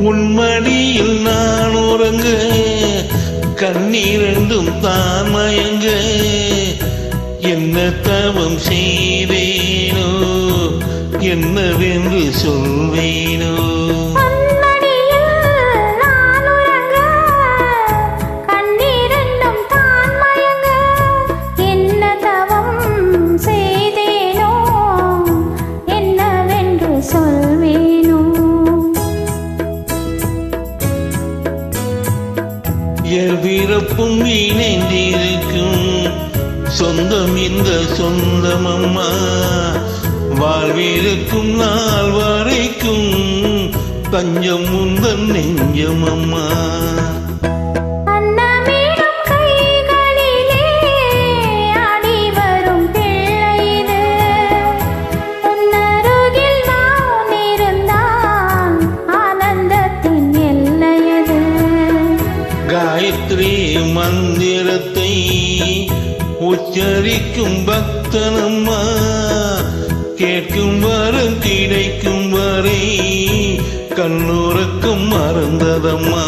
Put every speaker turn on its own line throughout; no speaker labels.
உன்மடியில் நான் உறங்க கண்ணீரண்டும் தான் மயங்க என்ன தவம் செய்தேனோ என்னவென்று சொல்வேனோ வீரப்பும் இணைந்திருக்கும் சொந்தம் இந்த சொந்தமம்மா வாழ்விருக்கும் நாள் வரைக்கும் தஞ்சம் உந்தன் நெஞ்சமம்மா காயத்ரி மந்திரத்தை உச்சரிக்கும் பக்தனம்மா கேட்கும் வரம் கிடைக்கும் வரை கண்ணுறக்கம் மறந்ததம்மா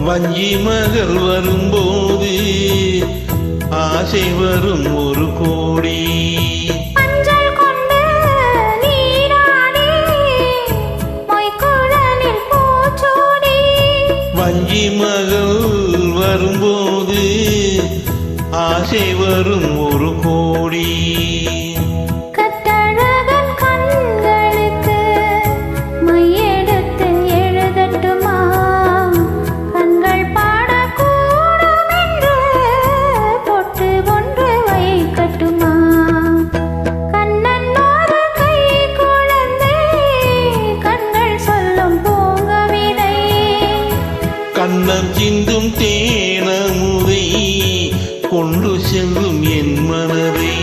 வஞ்சி மகள் வரும்போது ஆசை வரும் ஒரு கோடி வஞ்சி மகள் வரும்போது ஆசை வரும் ஒரு கோடி கண்ணம் சிந்தும் தேனமுதை கொண்டு செல்லும் என் மனதை